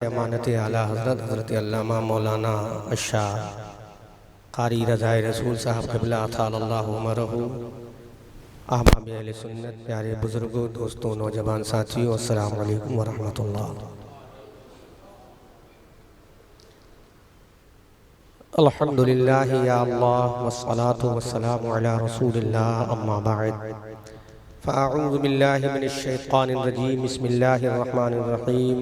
अमानत आला हज़रत हज़रत अल्लामा मौलाना अशाह क़ारी रज़ाए रसूल साहब क़िबला अतालल्लाहु उमरहू अहबाब अहले सुन्नत, प्यारे बुज़ुर्गों, दोस्तों, नौजवान साथियों, अस्सलामु अलैकुम व रहमतुल्लाह। अल्हम्दुलिल्लाह या अल्लाह वस्सलातु वस्सलामु अला रसूलिल्लाह अम्मा बअद फ़अऊज़ु बिल्लाहि मिनश शैतानिर रजीम बिस्मिल्लाहिर रहमानिर रहीम।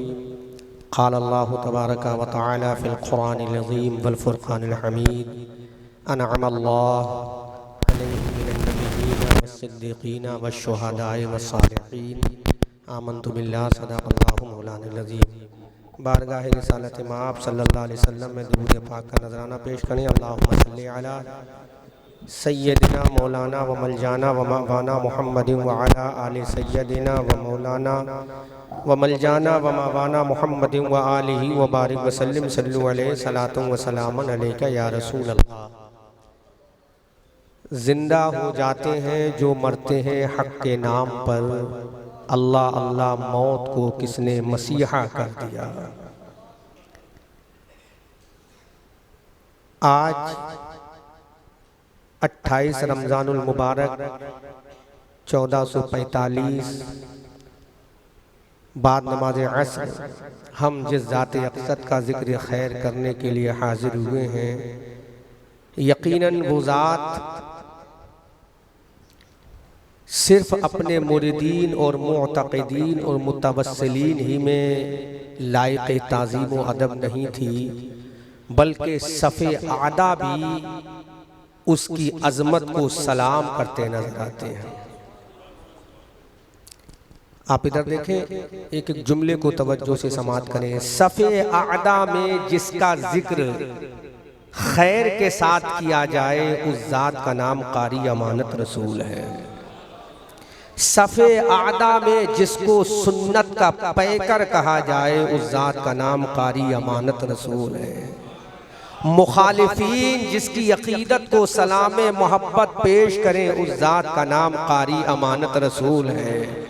क़ाल अल्लाहु तबारक व तआला फ़िल क़ुरानिल अज़ीम वल फ़ुरक़ानिल हमीद अनअमल्लाहु अलैहिम मिनन नबिय्यीन वस्सिद्दीक़ीन वश्शुहदाए वस्सालिहीन आमन्तु बिल्लाहि सदक़ल्लाहु मौलानाल अज़ीम। बारगाह रिसालत माब सल्लल्लाहु अलैहि वसल्लम में दुरूद पाक का नजराना पेश करें। अल्लाहुम्मा सल्लि अला सय्यदिना मौलाना व मलजाना व मवाना मुहम्मदिन व अला आलि सय्यदिना व मौलाना व मलजाना व मवाना मुहम्मदिन व आलिहि व बारिक व सल्लिम सल्लु अलैहि सलातुन व सलामुन अलैका या रसूल अल्लाह। जिंदा हो जाते हैं जो मरते हैं हक के नाम पर, अल्लाह अल्लाह मौत को किसने मसीहा कर दिया। आज 28 रमज़ानुल मुबारक 1445 बाद नमाज असर हम जिस ज़ाते अक़सद का ज़िक्र खैर करने के लिए हाजिर हुए हैं, यकीनन वो ज़ात सिर्फ अपने मुरीदीन और मुअतक़िदीन और मुतवस्सिलीन ही में लायक़ ताज़ीम व अदब नहीं थी, बल्कि सफ़े आदा भी उसकी अज़मत को सलाम करते नजर आते हैं। आप इधर देखें, एक एक जुमले को तवज्जो से समाअत करें। सफ़े आदा में जिसका जिक्र खैर के साथ किया जाए, उस ज़ात का नाम क़ारी अमानत रसूल है। सफ़े आदा में जिसको सुन्नत का पैकर कहा जाए, उस ज़ात का नाम क़ारी अमानत रसूल है। मुखालिफीन जिसकी अकीदत को सलाम मोहब्बत पेश करें, उस ज़ात का नाम क़ारी अमानत रसूल है।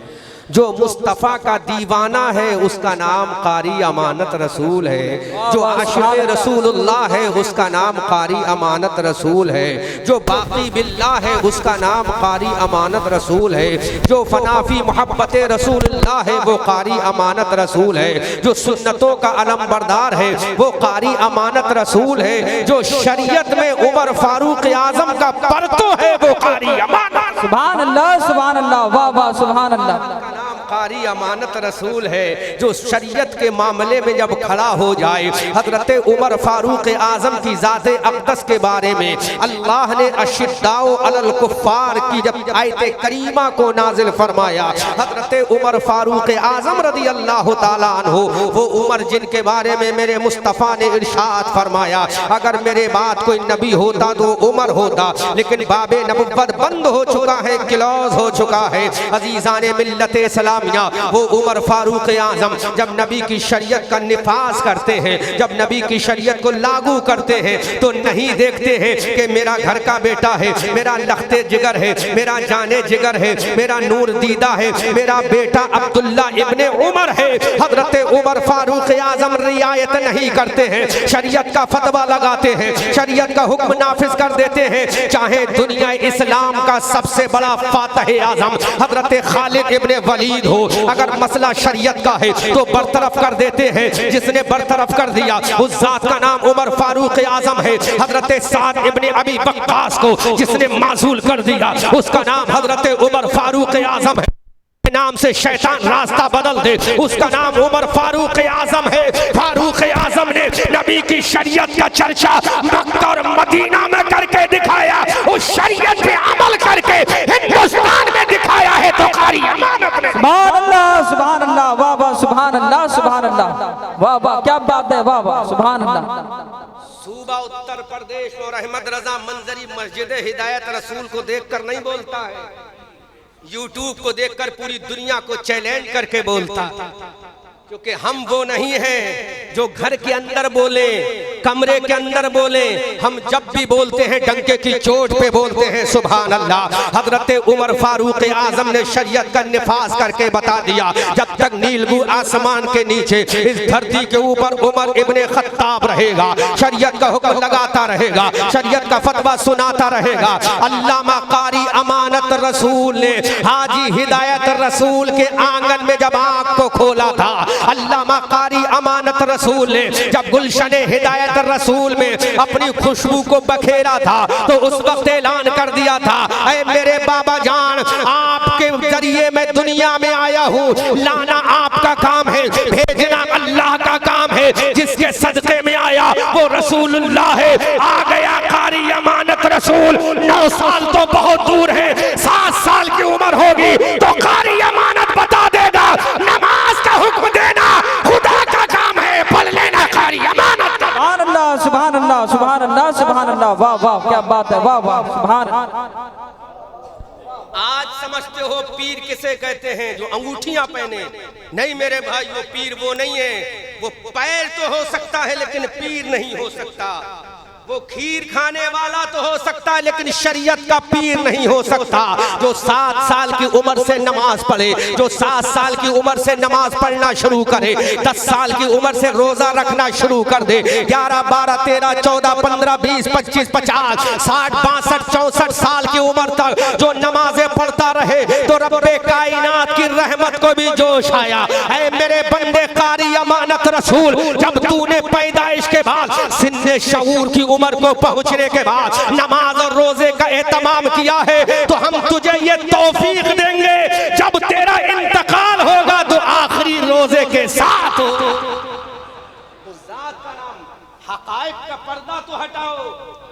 जो मुस्तफ़ा का दीवाना है, उसका नाम क़ारी अमानत रसूल है। जो आशिक़ रसूलुल्लाह है, उसका नाम क़ारी अमानत रसूल है। जो बाक़ी बिल्लाह है, उसका नाम क़ारी अमानत रसूल है। जो फ़नाफ़ी मोहब्बत रसूलुल्लाह है, वो क़ारी अमानत रसूल है। जो सुन्नतों का अलम बरदार है, वो क़ारी अमानत रसूल है। जो शरीयत में उमर फ़ारूक आज़म का परतो है, वो क़ारी अमानत। सुभान अल्लाह, सुभान अल्लाह, वाह वाह, सुभान अल्लाह। क़ारी अमानत रसूल है। जो शरीयत के मामले में जब खड़ा हो जाए, हज़रत उमर फ़ारूक आज़म की ज़ाते अक़दस के बारे में अल्लाह ने अशिद्दाउ अलल कुफ़्फ़ार की जब आयत करीमा को नाज़िल फरमाया, हज़रत उमर फ़ारूक आज़म रज़ी अल्लाह ताला अन्हु, वो उमर जिनके बारे में मेरे मुस्तफ़ा ने इरशाद फरमाया, अगर मेरे बाद कोई नबी होता तो उमर होता, लेकिन बाबे नबुव्वत बंद हो चुका है, क्लोज हो चुका है। अज़ीज़ाने मिल्लत इस्लाम, वो उमर फारूक आज़म जब नबी की शरीयत का निफाज करते हैं, जब नबी की शरीयत को लागू करते हैं, तो नहीं देखते हैं कि मेरा घर का बेटा है, मेरा लख्ते जिगर है, मेरा जाने जिगर है, मेरा नूर दीदा है, मेरा बेटा अब्दुल्ला इब्ने उमर है। हज़रत उमर फारूक आज़म रियायत नहीं करते हैं, शरीयत का फतवा लगाते हैं, शरीयत का हुक्म नाफिज कर देते हैं। चाहे दुनिया इस्लाम का सबसे बड़ा फातह आज़म हज़रत खालिद इब्ने वलीद हो, अगर मसला शरीयत का है तो बरतरफ कर देते हैं। जिसने बरतरफ कर दिया, उस ज़ात का नाम उमर फारूक आज़म है। हज़रत साद इब्ने अबी वक्कास को जिसने माज़ूल कर दिया, उसका नाम हज़रत उमर फारूक आज़म है। नाम से शैतान रास्ता बदल दे, उसका नाम उमर फारूक आज़म है। फारूक आज़म ने नबी की शरीयत का चर्चा मक्का और मदीना में करके दिखाया, उस शरीयत पे अमल करके हिंदुस्तान में दिखाया है, तो क़ारी अमानत ने। सुभान अल्लाह, सुभान अल्लाह, वाह वाह, सुभान अल्लाह, सुभान अल्लाह, वाह वाह, क्या बात है, वाह वाह, सुभान अल्लाह। सूबा उत्तर प्रदेश और अहमद रजा मंजरी मस्जिद हिदायत रसूल को देखकर नहीं बोलता है, यूट्यूब को देखकर पूरी दुनिया को चैलेंज करके बोलता, क्योंकि हम वो नहीं हैं जो घर के अंदर बोले, कमरे के अंदर बोले, हम जब भी बोलते हैं डंके की चोट पे बोलते हैं सुभान अल्लाह। हजरत उमर फारूक आजम ने शरीयत का निफाज करके बता दिया, जब तक नीलगू आसमान के नीचे इस धरती के ऊपर उमर इब्ने खत्ताब रहेगा, शरीयत का हुक्म लगाता रहेगा, शरीयत का फतवा सुनाता रहेगा। अल्लामा कारी अमानत रसूल ने हाजी हिदायत रसूल के आंगन में जब आंख को खोला था, अल्लामा कारी अमानत रसूल ने जब गुलशन हिदायत रसूल में अपनी खुशबू को बखेरा था, तो उस वक्त ऐलान कर दिया था, ऐ मेरे बाबा जान, आपके जरिए मैं दुनिया में आया हूँ, लाना आपका काम है, भेजना अल्लाह का काम है, जिसके सदके में आया वो रसूलुल्लाह है। आ गया कारी अमानत रसूल, 9 साल तो बहुत दूर है, 7 साल की उम्र होगी तो कारी अमानत बता देगा, नमाज का हुक्म देना खुदा का काम है, पढ़ लेना कारी अमानत। सुभान अल्लाह सुभान अल्लाह सुभान अल्लाह सुभान अल्लाह, वाह वाह क्या बात है, वाह वाह सुभान। आज समझते हो पीर किसे कहते हैं? जो अंगूठियां पहने। नहीं मेरे भाई, वो पीर वो नहीं है, वो पैर तो हो सकता है लेकिन पीर नहीं हो सकता। वो खीर खाने वाला तो हो सकता है लेकिन शरीयत का पीर नहीं हो सकता। जो 7 साल की उम्र से नमाज पढ़े, जो 7 साल की उम्र से नमाज पढ़ना शुरू करे, 10 साल की उम्र से रोजा रखना शुरू कर दे, 11, 12, 13, 14, 15, 20, 25, 50, 60, 62, 64 साल की उम्र तक जो नमाजें पढ़ता रहे, तो रब्बे कायनात की रहमत को भी जोश आया। ऐ मेरे बंदे कारी अमानत रसूल, जब तूने पैदाइश के बाद सिन्ने शऊर की उम्र को पहुंचने के बाद नमाज और रोजे का एहतमाम किया है, तो हम तुझे ये तौफीक देंगे, जब तेरा इंतकाल होगा तो आखिरी रोजे के साथ हो। तो जात का नाम, हकायक का पर्दा तो हटाओ,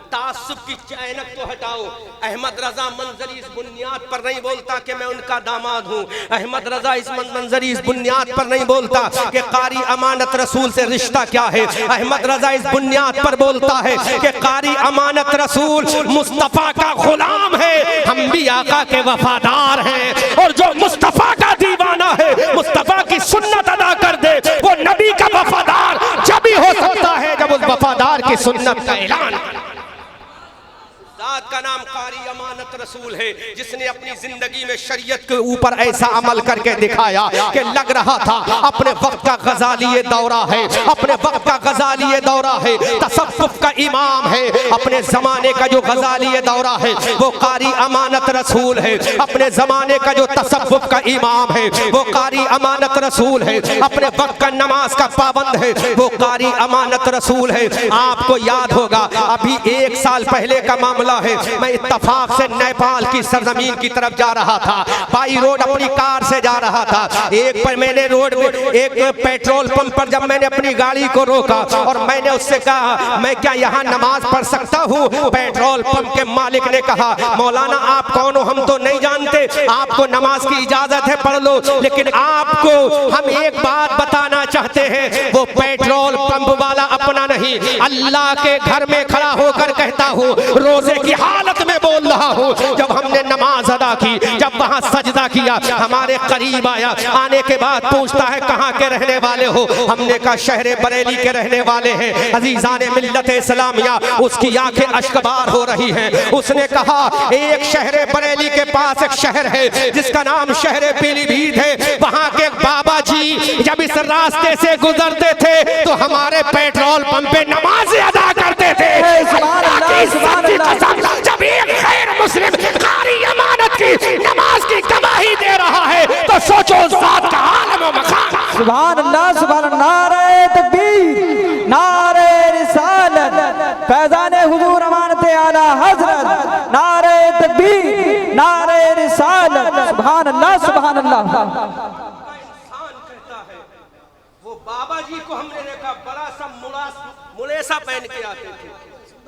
तासुब की चैनक तो हटाओ। अहमद रजा मंजरी इस बुनियाद पर नहीं बोलता कि मैं उनका दामाद हूँ। अहमद रजा इस मंजरी इस बुनियाद पर नहीं बोलता कि कारी अमानत रसूल से रिश्ता क्या है। अहमद रजा इस बुनियाद पर बोलता है कि कारी अमानत रसूल मुस्तफ़ा का गुलाम है, हम भी आका के वफादार हैं। और जो मुस्तफ़ा का दीवाना है, मुस्तफ़ा की सुन्नत अदा कर दे, वो नबी का वफादार जब ही हो सकता है जब उस वफादार की सुन्नत का ऐलान। जात का नाम कारी अमानत रसूल है, जिसने अपनी जिंदगी में शरीयत के ऊपर ऐसा अमल करके दिखाया कि लग रहा था अपने वक्त का गजाली दौरा है, अपने वक्त का गजाली दौरा है, तसव्वुफ का इमाम है। अपने जमाने का जो गजाली दौरा है वो कारी अमानत रसूल है, अपने जमाने का जो तसव्वुफ का इमाम है वो कारी अमानत रसूल है, अपने वक्त का नमाज का पाबंद है वो कारी अमानत रसूल है। आपको याद होगा अभी 1 साल पहले का मामला है, मैं इत्तफाक से नेपाल की सरजमीन की तरफ जा रहा था, बाई रोड अपनी कार से जा रहा था। एक पर मैंने रोड में एक पेट्रोल पंप पर जब मैंने अपनी गाड़ी को रोका और मैंने उससे कहा मैं क्या यहाँ नमाज पढ़ सकता हूँ? पेट्रोल पंप के मालिक ने कहा मौलाना आप कौन हो, हम तो नहीं जानते, आपको नमाज की इजाजत है पढ़ लो, लेकिन आपको हम एक बात बताना चाहते हैं। वो पेट्रोल पंप वाला अपना नहीं, अल्लाह के घर में खड़ा होकर कहता हूँ, रोजे की हालत में बोल रहा हूँ, जब हमने नमाज अदा की, जब वहाँ सजदा किया, हमारे करीब आया, आने के बाद पूछता है कहाँ के रहने वाले हो? हमने कहा शहर बरेली के रहने वाले हैं। अजीजाने मिल्लत इस्लामिया, उसकी आंखें अश्कबार हो रही हैं। उसने कहा एक शहर बरेली के पास एक शहर है जिसका नाम शहर पीलीभीत है, वहाँ के बाबा जी जब इस रास्ते से गुजरते थे तो हमारे पेट्रोल पंप पे नमाज अदा करते थे। जब एक गैर मुस्लिम कारी अमानत की नमाज की गवाही दे रहा है तो सोचो जात का आलम व मकाम। सुभान अल्लाह सुभान अल्लाह, नारे तकबीर, नारे रिसालत, फैज़ाने हुजूर अमानत आला हजरत, नारे तकबीर, नारे रिसालत, सुभान अल्लाह सुभान अल्लाह। इंसान कहता है वो बाबा जी को हमने देखा बड़ा सा मुलेसा पहन के आते थे,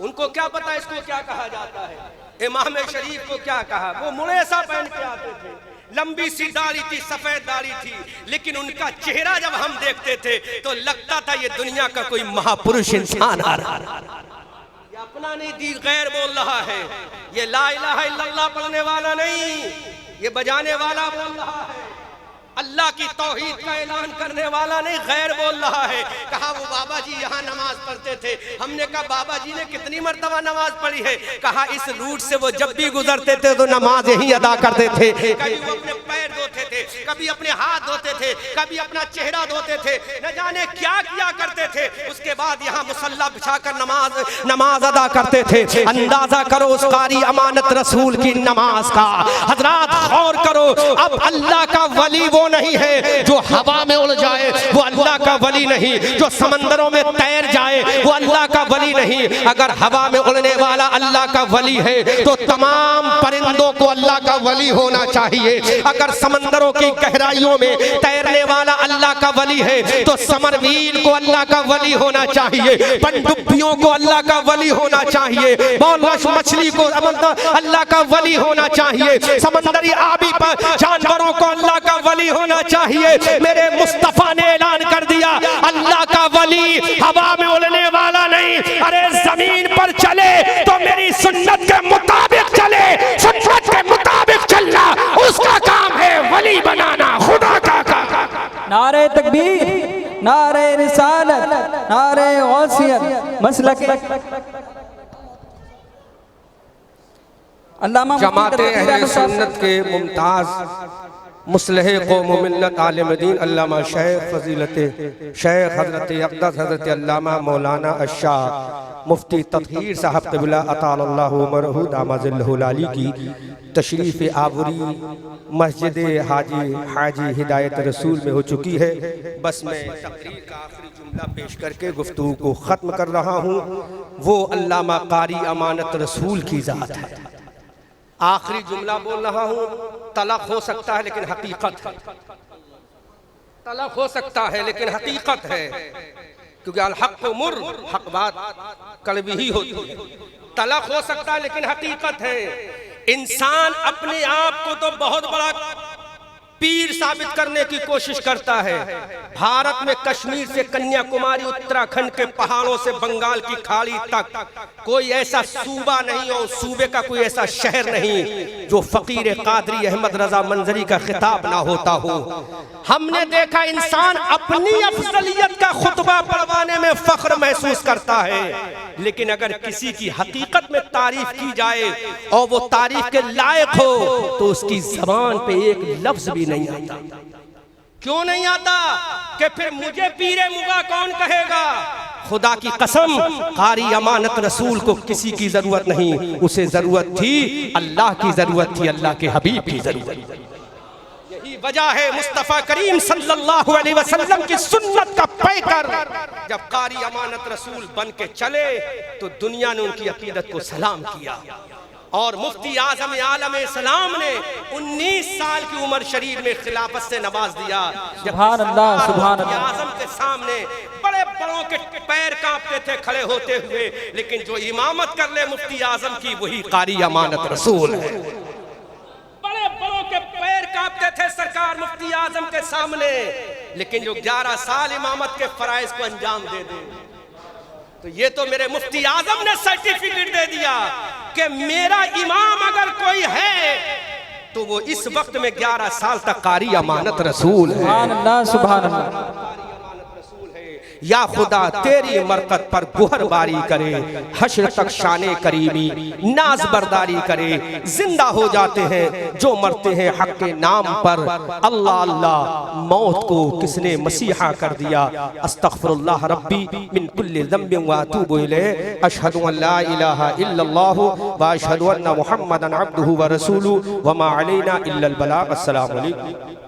उनको क्या पता इसको क्या कहा जाता है। इमाम शरीफ को क्या कहा, वो मुलेसा पहन के आते थे, लंबी सी दाढ़ी थी, सफेद दाढ़ी थी, लेकिन उनका चेहरा जब हम देखते थे तो लगता था ये दुनिया का कोई महापुरुष इंसान आ रहा है। ये अपना नहीं दी गैर बोल रहा है, ये ला इलाहा इल्लल्लाह पढ़ने वाला नहीं, ये बजाने वाला बोल रहा है। अल्लाह की तौहीद का ऐलान करने वाला नहीं गैर बोल रहा है। कहा वो बाबा जी यहाँ नमाज पढ़ते थे। हमने कहा बाबा जी ने कितनी मर्तबा नमाज पढ़ी है? कहा इस रूट से वो जब भी गुजरते थे तो नमाज यही अदा करते थे। कभी वो अपने पैर धोते थे, कभी अपने हाथ धोते थे, कभी अपना चेहरा धोते थे, न जाने क्या किया करते थे। उसके बाद यहाँ मुसल्ला बिछाकर नमाज अदा करते थे। अंदाजा करो उस कारी अमानत रसूल की नमाज का। हजरात गौर करो, अब अल्लाह का वली वो नहीं है जो हवा में उड़ जाए, वो अल्लाह का वली नहीं। जो समंदरों में तैर जाए वो अल्लाह का वली नहीं। अगर हवा में उड़ने वाला अल्लाह का वली है तो तमाम परिंदों को अल्लाह का वली होना चाहिए। अगर समंदरों की गहराइयों में तैरने वाला अल्लाह का वली है तो समरवीर को अल्लाह का वली होना चाहिए, पनडुब्बियों को अल्लाह का वली होना चाहिए, बॉलरश मछली को अल्लाह का वली होना चाहिए, समंदरी आबी पर जानवरों को अल्लाह का वली होना चाहिए। मेरे मुस्तफा ने ऐलान कर दिया अल्लाह का वली हवा में उड़ने वाला नहीं, अरे जमीन पर चले तो मेरी सुन्नत के मुताबिक चले। सुन्नत के मुताबिक चलना उसका काम है, वली बनाना खुदा का काम। नारे तकबीर, नारे रिसालत, नारे गौसियत, मसलक जमाते अहले सुन्नत के मुमताज मुस्लिह कौम मिल्लत आलिम दीन अल्लामा शेख फजीलत शेख हजरत अक़दस हजरत अल्लामा मौलाना अशाह मुफ्ती तत्हीर साहब क़िबला अतालल्लाहु उमरहु दामज़िल्लहुल आली की तशरीफ़ आवरी मस्जिद हाजी हिदायत रसूल में हो चुकी है। बस मैं तकरीर का आखिरी जुमला पेश करके गुफ्तगू को ख़त्म कर रहा हूँ। वो अल्लामा कारी अमानत रसूल की ज़ात है। आखिरी जुमला बोल रहा हूँ, तलक हो सकता है लेकिन हकीकत है। तलक हो सकता है लेकिन हकीकत है, क्योंकि अल हक़ मुर, हक बात कड़वी ही होती है। तलक हो सकता है लेकिन हकीकत है। इंसान अपने आप को तो बहुत बड़ा पीर साबित करने की कोशिश करता है। भारत में कश्मीर से कन्याकुमारी, उत्तराखंड के पहाड़ों से बंगाल की खाड़ी तक कोई ऐसा सूबा नहीं और सूबे का कोई ऐसा शहर नहीं जो फकीर कादरी अहमद रजा मंजरी का खिताब ना होता हो। हमने देखा इंसान अपनी अफजलियत का खुतबा पढ़वाने में फख्र महसूस करता है, लेकिन अगर किसी की हकीकत में तारीफ की जाए और वो तारीफ के लायक हो तो उसकी जबान पे एक लफ्ज भी नहीं आता। क्यों नहीं आता? कि फिर मुझे पीरे मुगा कौन कहेगा? खुदा की कसम, कारी अमानत रसूल को किसी की जरूरत नहीं, उसे जरूरत थी अल्लाह की जरूरत थी, अल्लाह के हबीब की जरूरत थी। यही वजह है मुस्तफा करीम सल्लल्लाहु अलैहि वसल्लम की सुन्नत का पैकर जब कारी अमानत रसूल बन के चले तो दुनिया ने उनकी अकीदत को सलाम किया। और मुफ्ती आजम आलम इस्लाम ने 19 साल की उम्र शरीर में खिलाफत से नवाज दिया। सुभान अल्लाह, सुभान अल्लाह। आजम के सामने बड़े बड़ों के पैर कांपते थे खड़े होते हुए, लेकिन जो इमामत कर ले मुफ्ती आजम की वही कारी अमानत रसूल है। बड़े बड़ों के पैर कांपते थे सरकार मुफ्ती आजम के सामने, लेकिन जो 11 साल इमामत के फराइज को अंजाम दे दे तो ये तो मेरे मुफ्ती आजम ने सर्टिफिकेट दे दिया कि मेरा इमाम अगर कोई है तो वो इस वक्त में 11 साल तक कारी अमानत रसूल है। सुभान अल्लाह, सुभान अल्लाह। या खुदा तेरी मरकत पर गुहर बारी करे, हश्र तक शाने करीमी नाज बरदारी करे। जिंदा हो जाते हैं जो मरते हैं हक के नाम पर। अल्लाह अल्लाह, मौत को किसने मसीहा कर दिया। अस्तगफिरुल्लाह रब्बी मिन कुल्लि ज़ंबिन व अतूबु इलैहि। अशहदु अन ला इलाहा इल्लल्लाह व अशहदु अन्ना मुहम्मदन अब्दुहु व रसूलुहु व मा अलैना इल्लल बलाग। अस्सलामु अलैकुम।